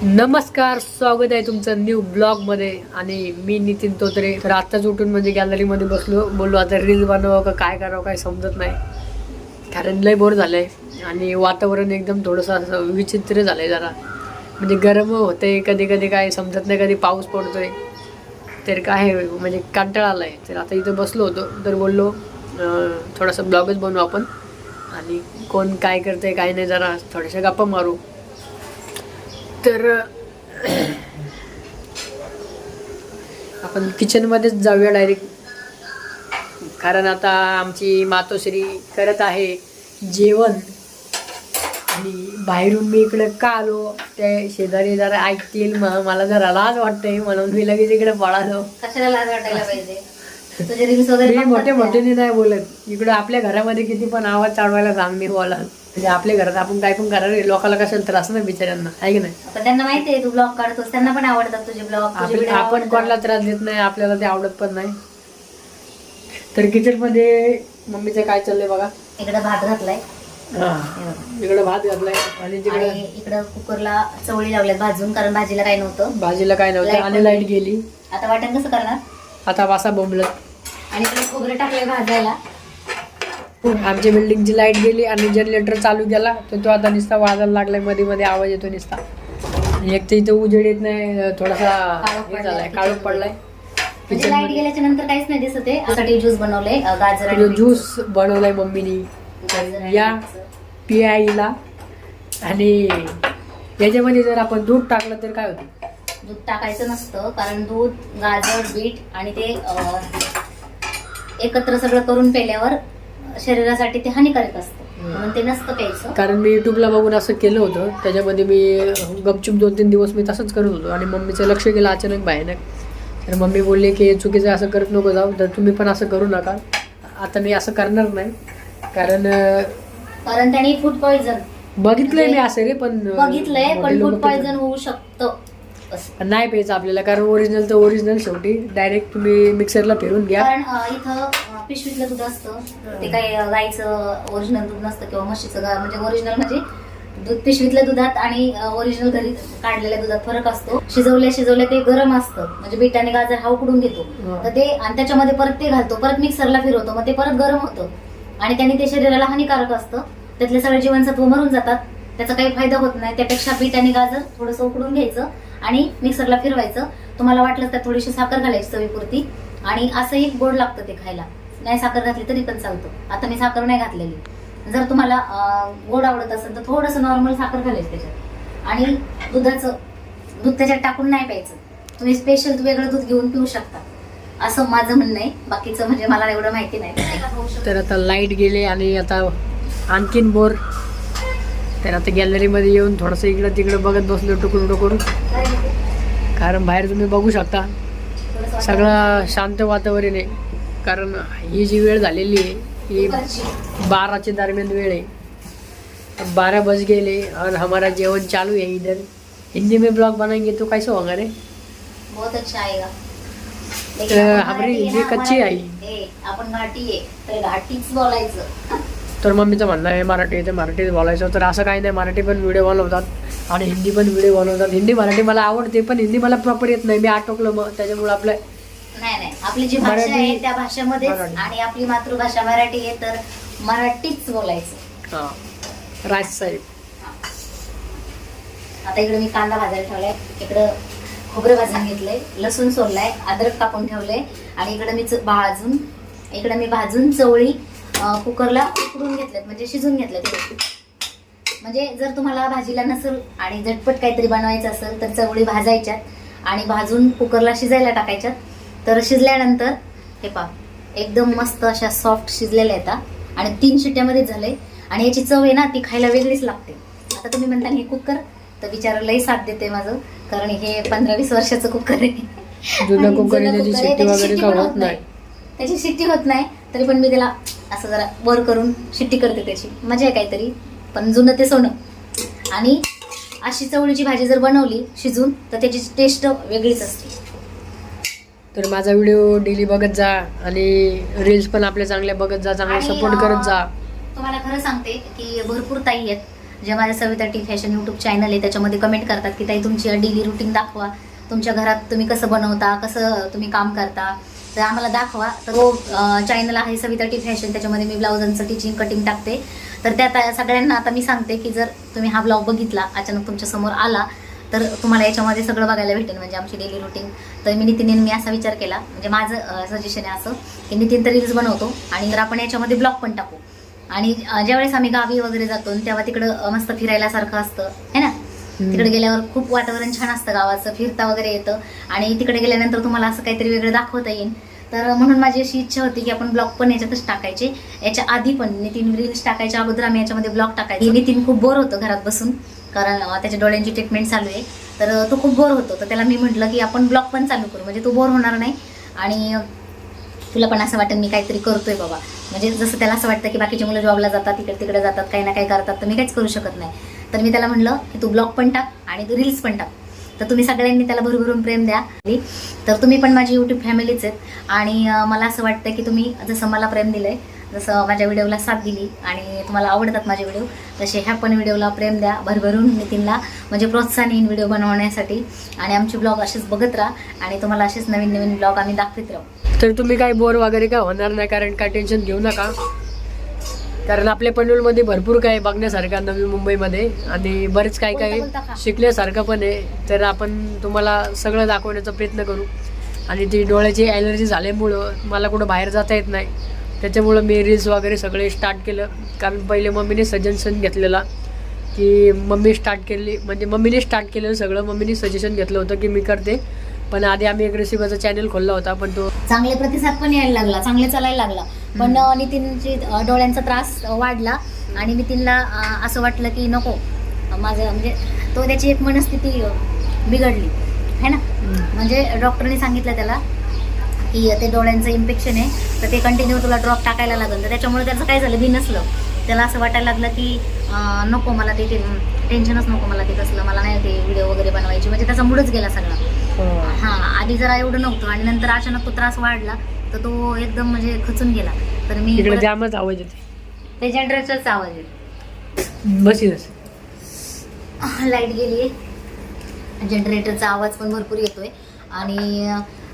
नमस्कार, स्वागत आहे तुमचं न्यू ब्लॉगमध्ये. आणि मी नितीन तोत्रे. तर आत्ताच उठून म्हणजे गॅलरीमध्ये बोललो आता रील बनवावं का काय करावं काय समजत नाही, कारण लय बोर झालं आहे आणि वातावरण एकदम थोडंसं असं विचित्र झालं आहे जरा. म्हणजे गरम होते कधी कधी, काय समजत नाही, कधी पाऊस पडतोय, तर काय म्हणजे कंटाळा आला आहे. तर आता इथं बसलो होतो तर बोललो थोडासा ब्लॉगच बनवू आपण, आणि कोण काय करते काय नाही जरा थोड्याशा गप्पा मारू. तर आपण किचनमध्येच जाऊया डायरेक्ट, कारण आता आमची मातोश्री करत आहे जेवण. आणि बाहेरून मी इकडे का आलो ते शेजारी जरा ऐकतील, मला जरा लाज वाटते म्हणून मी लगेच इकडे पळालो. कशाला लाज वाटायला पाहिजे? तुझे रील्स वगैरे मी मोठे मोठ्याने नाही बोलत, इकडे आपल्या घरामध्ये किती पण आवाज चढवायला सांग मी बोला. म्हणजे आपल्या घरात आपण काय पण करा, लोकांना कशाला त्रास नाही बिचाऱ्यांना, आहे की नाही? पण त्यांना माहिती आहे तू ब्लॉग काढतोस, त्यांना पण आवडतात तुझे ब्लॉग. आपण कोणाला त्रास देत नाही, आपल्याला ते आवडत पण नाही. तर किचन मध्ये मम्मीचं काय चाललंय बघा. इकडे भात घातलाय, इकडे भात घातलाय आणि तिकडे इकडे कुकरला चवळी लावल्यात भाजून, कारण भाजीला काय नव्हतं. भाजीला काय नव्हतं आणि लाईट गेली. आता वाटण कसं करणार? आता वासा बोंबलत. आणि इकडे खोबरं टाकलंय भाजायला. आमच्या बिल्डिंगची लाईट गेली आणि जनरेटर चालू केला तर तो आता नुसता वाजायला लागलाय, मध्ये मध्ये आवाज येतो नुसता. एक तर इथं उजेड येत नाही, थोडासा हे झालाय, काळोख पडलाय. म्हणजे लाईट गेल्याच्या नंतर काहीच नाही दिसत आहे. त्यासाठी ज्यूस बनवले, गाजर आणि ज्यूस बनवलाय मम्मीनी, या पियाईला. आणि याच्यामध्ये जर आपण दूध टाकलं तर काय होतं? दूध टाकायचं नसतं, कारण दूध, गाजर, बीट आणि ते एकत्र सगळं करून पेल्यावर शरीरासाठी ते हानिकारक असतं, म्हणून ते नसतं प्यायचं. कारण मी युट्यूबला बघून असं केलं होतं, त्याच्यामध्ये मी गपचूप 2-3 दिवस मी तसंच करत होतो आणि मम्मीचं लक्ष गेलं अचानक भयानक. तर मम्मी बोलली की चुकीचं असं करत नको जाऊ, तर तुम्ही पण असं करू नका. आता मी असं करणार नाही, कारण त्याने फूड पॉइझन बघितलंय मी असं रे, पण बघितलंय, पण फूड पॉइझन होऊ शकतं. नाही प्यायचं आपल्याला, कारण ओरिजिनल तर ओरिजिनल, शेवटी डायरेक्ट तुम्ही मिक्सरला फिरून घ्या. कारण इथं पिशवीतलं दूध असतं, ते काही गाईचं ओरिजिनल दूध नसतं किंवा म्हशीचं. म्हणजे ओरिजिनल म्हणजे दूध पिशवीतल्या दुधात आणि ओरिजिनल घरी काढलेल्या दुधात फरक असतो. शिजवल्या ते गरम असतं, म्हणजे बीट आणि गाजर हा उकडून घेतो तर ते, आणि त्याच्यामध्ये परत ते घालतो, परत मिक्सरला फिरवतो, मग ते परत गरम होतं आणि त्याने ते शरीराला हानिकारक असतं. त्यातले सगळे जीवनसत्व मरून जातात, त्याचा काही फायदा होत नाही. त्यापेक्षा बीट आणि गाजर थोडंसं उकडून घ्यायचं आणि मिक्सरला फिरवायचं. तुम्हाला वाटलं तर थोडीशी साखर घालायची चवीपुरती, आणि असंही गोड लागतं ते खायला. नाही साखर घातली तरी पण चालतं. आता मी साखर नाही घातलेली. जर तुम्हाला गोड आवडत असेल तर थोडंसं नॉर्मल साखर घालायचं त्याच्यात. आणि दूध त्याच्यात टाकून नाही प्यायचं, तुम्ही स्पेशल वेगळं दूध घेऊन पिऊ शकता, असं माझं म्हणणं आहे. बाकीचं म्हणजे मला एवढं माहिती नाही. तर आता लाईट गेले आणि आता आणखीन बोर. तर आता गॅलरीमध्ये येऊन थोडंसं इकडं तिकडं बघत बसलो टुकून, कारण बाहेर तुम्ही बघू शकता सगळं शांत वातावरण आहे. कारण ही जी वेळ झालेली आहे ही 12च्या दरम्यान वेळ आहे. 12 बज गेले और हमारा जेवण चालू है इधर. हिंदी में ब्लॉग बनाएंगे तो कैसे होगा रे? बहुत अच्छा आएगा. हमारी हिंदी कच्ची आई, आपण घाटी आहे तर घाटीच बोलायचं. तर मम्मीचं म्हणणं आहे मराठी ते मराठीत बोलायचं. तर असं काही नाही, मराठी पण व्हिडिओ बनवतात आणि हिंदी पण व्हिडिओ बनवतात. हिंदी मराठी मला आवडते, पण हिंदी मला प्रॉपर येत नाही, मी आटोकलं मग त्याच्यामुळे आपलं नाही आपली जी भाषा आहे त्या भाषेमध्ये, आणि आपली मातृभाषा मराठी आहे तर मराठीच बोलायचं. हां, राज साहेब. आता इकडे मी कांदा भाजायला ठेवलाय, इकडं खोबरं भाजून घेतलंय, लसूण सोललाय, अद्रक कापून ठेवलंय, आणि इकडे मी भाजून चवळी कुकरला उकडून घेतल्यात, म्हणजे शिजून घेतल्यात. म्हणजे जर तुम्हाला भाजीला नसेल आणि झटपट काहीतरी बनवायचं असेल तर चवळी भाजायच्यात आणि भाजून कुकरला शिजायला टाकायच्यात. तर शिजल्यानंतर हे पहा एकदम मस्त अशा सॉफ्ट शिजलेल्या येतात आणि 3 शिट्ट्यामध्येच झालंय. आणि याची चव आहे ना ती खायला वेगळीच लागते. आता तुम्ही म्हणता हे कुकर, तर विचार लई साथ देते माझं, कारण हे 15-20 वर्षाचं कुकर आहे. जुनं कुकर आहे, त्याची शिट्टी वगैरे का होत नाही, त्याची शिट्टी होत नाही, तरी पण मी त्याला असं जरा वर करून शिट्टी करते, त्याची मजा आहे काहीतरी. पण जुनं ते सोनं. आणि अशी चवळीची भाजी जर बनवली शिजून तर त्याची टेस्ट वेगळीच असते. तर माझा व्हिडिओ डेली बघत जा आणि रील्स पण आपल्या चांगल्या बघत जा, चांगला सपोर्ट करत जा. तुम्हाला खरं सांगते की भरपूर ताई आहेत जे माझ्या Savita T fashion YouTube channel आहे त्याच्यामध्ये कमेंट करतात की ताई तुमची डेली रुटीन दाखवा, तुमच्या घरात तुम्ही कसं बनवता, कसं तुम्ही काम करता, तर आम्हाला दाखवा. तर तो चॅनल आहे सविता टी फॅशन, त्याच्यामध्ये मी ब्लाउजांचं टिचिंग कटिंग टाकते. तर त्या सगळ्यांना आता मी सांगते की जर तुम्ही हा ब्लॉग बघितला, अचानक तुमच्या समोर आला, तर तुम्हाला याच्यामध्ये सगळं बघायला भेटेल, म्हणजे आमची डेली रुटीन. तर मी असा विचार केला, म्हणजे माझं सजेशन आहे असं की नितीन तर रील्स बनवतो आणि तर आपण याच्यामध्ये ब्लॉग पण टाकू. आणि ज्यावेळेस आम्ही गावी वगैरे जातो तेव्हा तिकडं मस्त फिरायला सारखं असतं है ना. तिकडे गेल्यावर खूप वातावरण छान असतं गावाचं, फिरता वगैरे येतं आणि तिकडे गेल्यानंतर तुम्हाला असं काहीतरी वेगळं दाखवता येईल. तर म्हणून माझी अशी इच्छा होती की आपण ब्लॉग पण याच्यातच टाकायचे. याच्या आधी पण नितीन रील्स टाकायच्या अगोदर आम्ही याच्यामध्ये ब्लॉग टाकायचे. नितीन खूप बोर होतं घरात बसून, कारण त्याच्या डोळ्यांची ट्रीटमेंट चालू आहे. तर तो खूप बोर होतो, तर त्याला मी म्हटलं की आपण ब्लॉग पण चालू करू, म्हणजे तो बोर होणार नाही आणि तुला पण असं वाटेल मी काहीतरी करतोय बाबा. म्हणजे जसं त्याला असं वाटतं की बाकीचे मुलं जॉबला जातात, तिकडे जातात, काही ना काही करतात, तर मी काहीच करू शकत नाही. तर मी त्याला म्हटलं की तू ब्लॉग पण टाक आणि तू रील्स पण टाक. तर तुम्ही सगळ्यांनी त्याला भरभरून प्रेम द्या. तर तुम्ही पण माझी यूट्यूब फॅमिलीच आहेत आणि मला असं वाटतं की तुम्ही जसं मला प्रेम दिलं आहे, जसं माझ्या व्हिडिओला साथ दिली आणि तुम्हाला आवडतात माझे व्हिडिओ, तसे ह्या पण व्हिडिओला प्रेम द्या भरभरून. नितीनला म्हणजे प्रोत्साहन येईन व्हिडिओ बनवण्यासाठी आणि आमचे ब्लॉग असेच बघत राहा आणि तुम्हाला असेच नवीन नवीन ब्लॉग आम्ही दाखवत राहू. तर तुम्ही काही बोर वगैरे काय होणार नाही, कारण काय टेन्शन घेऊ नका, कारण आपल्या पनवेलमध्ये भरपूर काय बघण्यासारखं नवी मुंबईमध्ये आणि बरेच काय काय शिकण्यासारखं पण आहे. तर आपण तुम्हाला सगळं दाखवण्याचा प्रयत्न करू. आणि ती डोळ्याची ॲलर्जी झाल्यामुळं मला कुठं बाहेर जाता येत नाही, त्याच्यामुळं मी रील्स वगैरे सगळे स्टार्ट केलं. कारण पहिले मम्मीने सजेशन घेतलेला की मम्मीने स्टार्ट केलेलं सगळं, मम्मीने सजेशन घेतलं होतं की मी करते. पण आधी आम्ही एक रेसिपीचा चॅनल खोलला होता, पण तो चांगले प्रतिसाद पण यायला लागला, चांगले चालायला लागला. पण नितीनची डोळ्यांचा त्रास वाढला आणि नितीनला असं वाटलं की नको माझं, म्हणजे तो त्याची एक मनस्थिती बिघडली है ना. म्हणजे डॉक्टरने सांगितलं त्याला की ते डोळ्यांचं इन्फेक्शन आहे, तर ते कंटिन्यू तुला ड्रॉप टाकायला लागेल. तर त्याच्यामुळे त्याचं काय झालं, बी नसलं, त्याला असं वाटायला लागलं की नको मला ते टेन्शनच नको, मला ते कसलं, मला नाही ते व्हिडिओ वगैरे बनवायची, म्हणजे त्याचा मूडच गेला सगळा. हां, आधी जरा एवढं नव्हतं आणि नंतर अचानक तो त्रास वाढला तर तो एकदम म्हणजे खचून गेला. तर मी जामच आवाज येते, ते जनरेटरचा आवाज येतो. बस लाईट गेली आहे, जनरेटरचा आवाज पण भरपूर येतोय. आणि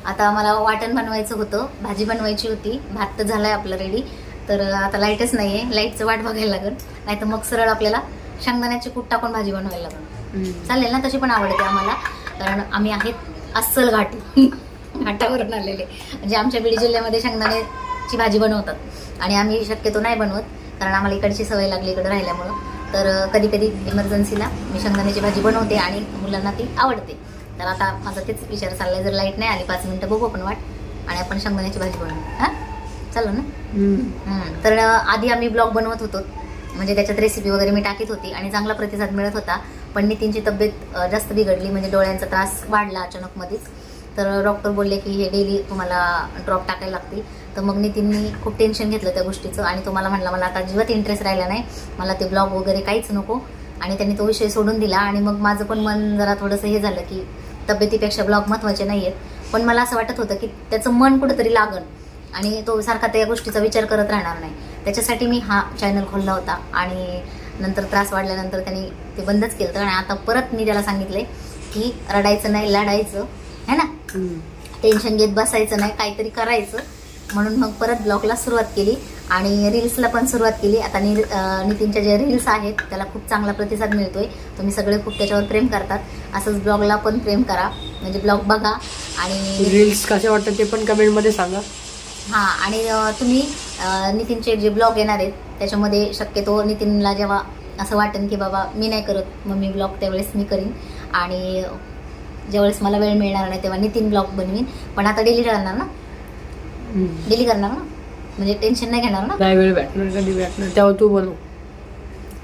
आता मला वाटण बनवायचं होतं, भाजी बनवायची होती, भात तर झालाय आपलं रेडी. तर आता लाईटच नाही आहे, लाईटचं वाट बघायला लागेल, नाही तर मग सरळ आपल्याला शेंगदाण्याची कूट टाकून भाजी बनवायला लागेल. चालेल ना, तशी पण आवडते आम्हाला, कारण आम्ही आहेत अस्सल घाटी घाटावरून आलेले. म्हणजे आमच्या बीड जिल्ह्यामध्ये शेंगदाण्याची भाजी बनवतात आणि आम्ही शक्यतो नाही बनवत, कारण आम्हाला इकडची सवय लागली इकडे राहिल्यामुळं. तर कधी कधी इमर्जन्सीला मी शेंगदाण्याची भाजी बनवते आणि मुलांना ती आवडते. तर आता माझा तेच विचार चाललाय, जर लाईट नाही आली 5 मिनिटं बघू आपण वाट आणि आपण शेंगदाण्याची भाजी बनवू. हां, चालू ना. तर आधी आम्ही ब्लॉग बनवत होतो, म्हणजे त्याच्यात रेसिपी वगैरे मी टाकीत होती आणि चांगला प्रतिसाद मिळत होता. पण नितीनची तब्येत जास्त बिघडली, म्हणजे डोळ्यांचा त्रास वाढला अचानक मध्येच. तर डॉक्टर बोलले की हे डेली तुम्हाला ड्रॉप टाकायला लागतील. तर मग नितीननी खूप टेन्शन घेतलं त्या गोष्टीचं आणि तो मला म्हटला मला आता अजिबात इंटरेस्ट राहिला नाही, मला ते ब्लॉग वगैरे काहीच नको. आणि त्यांनी तो विषय सोडून दिला आणि मग माझं पण मन जरा थोडंसं हे झालं की तब्येतीपेक्षा ब्लॉग महत्त्वाचे नाही आहेत. पण मला असं वाटत होतं की त्याचं मन कुठंतरी लागन आणि तो सारखा त्या गोष्टीचा विचार करत राहणार नाही. त्याच्यासाठी मी हा चॅनल खोलला होता आणि नंतर त्रास वाढल्यानंतर त्यांनी ते बंदच केलं. आणि आता परत मी त्याला सांगितलंय की रडायचं नाही, लढायचं है ना, टेन्शन घेत बसायचं नाही, काहीतरी करायचं. म्हणून मग परत ब्लॉगला सुरुवात केली आणि रील्सला पण सुरुवात केली. आता नितीनच्या जे रील्स आहेत त्याला खूप चांगला प्रतिसाद मिळतोय, तुम्ही सगळे खूप त्याच्यावर प्रेम करतात. असंच ब्लॉगला पण प्रेम करा, म्हणजे ब्लॉग बघा आणि रील्स कसे वाटतात ते पण कमेंटमध्ये सांगा. हां, आणि तुम्ही नितीनचे जे ब्लॉग येणार आहेत त्याच्यामध्ये शक्यतो नितीनला जेव्हा असं वाटेल की बाबा मी नाही करत मम्मी ब्लॉग, त्यावेळेस मी करीन. आणि ज्यावेळेस मला वेळ मिळणार नाही तेव्हा नितीन ब्लॉग बनवीन. पण आता डेली करणार ना, डेली करणार ना, म्हणजे टेन्शन नाही घेणार ना. नाही वेळ भेटणार, कधी भेटणार तेव्हा तू बनव,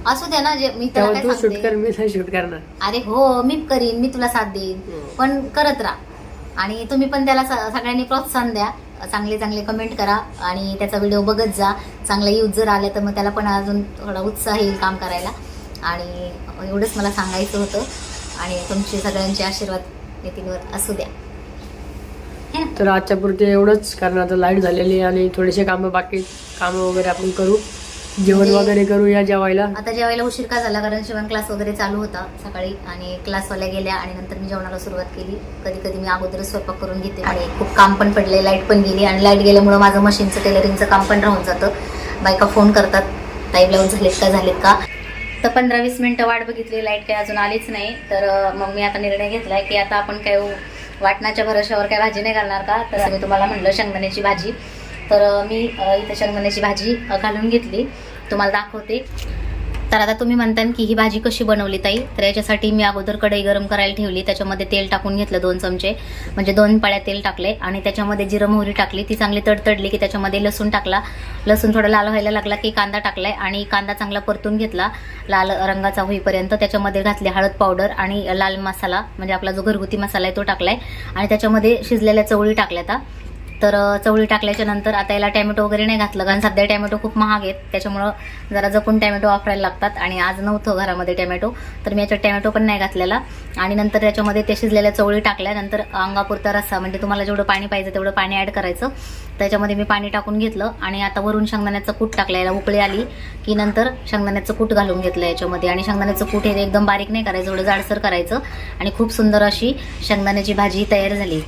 असू द्या ना. जे मी त्याला काय तू शूट सांगते, कर, मी नाही शूट करणार. अरे हो मी करीन, मी तुला साथ देईन, पण करत राहा. आणि तुम्ही पण त्याला सगळ्यांनी प्रोत्साहन द्या, चांगले चांगले कमेंट करा आणि त्याचा व्हिडिओ बघत जा. चांगला यूज जर आला तर मग त्याला पण अजून थोडा उत्साह येईल काम करायला. आणि एवढंच मला सांगायचं होतं. आणि तुमचे सगळ्यांचे आशीर्वाद नितीनवर असू द्या. तर आजच्या पुरते एवढंच, कारण आता लाईट झालेली आणि थोडेसे कामं बाकी, कामं वगैरे आपण करू जेवण वगैरे करू या जेवायला. आता जेवायला उशीर का झाला, कारण शिवण क्लास वगैरे चालू होता सकाळी आणि क्लासवाल्या गेल्या आणि नंतर मी जेवणाला सुरुवात केली. कधी कधी मी अगोदरच स्वयंपाक करून घेते आणि खूप काम पण पडले, लाईट पण गेली आणि लाईट गेल्यामुळे माझं मशीनचं टेलरिंगचं काम पण राहून जातं. बायका फोन करतात, ताई ब्लाऊज झालेत का. तर 15-20 मिनिटं वाट बघितली, लाईट काही अजून आलीच नाही. तर मग मी आता निर्णय घेतलाय की आता आपण काय वाटणाच्या भरोशावर काय भाजी नाही घालणार का. तर मी तुम्हाला म्हणलं शेंगदाण्याची भाजी, तर मी इथं शेंगदाण्याची भाजी घालून घेतली, तुम्हाला दाखवते. तर आता तुम्ही म्हणता की ही भाजी कशी बनवली ताई, तर याच्यासाठी मी अगोदर कढई गरम करायला ठेवली, त्याच्यामध्ये तेल टाकून घेतलं 2 चमचे, म्हणजे 2 पळ्या तेल टाकले आणि त्याच्यामध्ये जिरं मोहरी टाकली. ती चांगली तडतडली की त्याच्यामध्ये लसूण टाकला. लसूण थोडा लाल व्हायला लागला की कांदा टाकलाय आणि कांदा चांगला परतून घेतला लाल रंगाचा होईपर्यंत. त्याच्यामध्ये घातली हळद पावडर आणि लाल मसाला, म्हणजे आपला जो घरगुती मसाला आहे तो टाकलाय आणि त्याच्यामध्ये शिजलेल्या चवळी टाकल्या. तर चवळी टाकल्याच्या नंतर आता याला टॅमॅटो वगैरे नाही घातलं, कारण सध्या टॅमॅटो खूप महाग आहेत, त्याच्यामुळं जरा जपून टॅमॅटो वापरायला लागतात आणि आज नव्हतं घरामध्ये टॅमॅटो, तर मी याच्यात टॅमॅटो पण नाही घातलेला. आणि नंतर त्याच्यामध्ये ते शिजलेल्या चवळी टाकल्यानंतर अंगापुरता रस्सा, म्हणजे तुम्हाला जेवढं पाणी पाहिजे तेवढं पाणी ॲड करायचं. त्याच्यामध्ये मी पाणी टाकून घेतलं आणि आता वरून शेंगदाण्याचं कूट टाकलं. याला उकळी आली की नंतर शेंगदाण्याचं कूट घालून घेतलं याच्यामध्ये आणि शेंगदाण्याचं कूट हे एकदम बारीक नाही करायचं, थोडं जाडसर करायचं आणि खूप सुंदर अशी शेंगदाण्याची भाजी तयार झाली.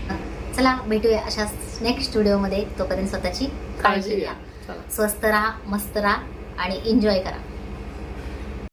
चला भेटूया अशाच नेक्स्ट व्हिडिओमध्ये. तोपर्यंत स्वतःची काळजी घ्या, स्वस्त राहा, मस्त राहा आणि एन्जॉय करा.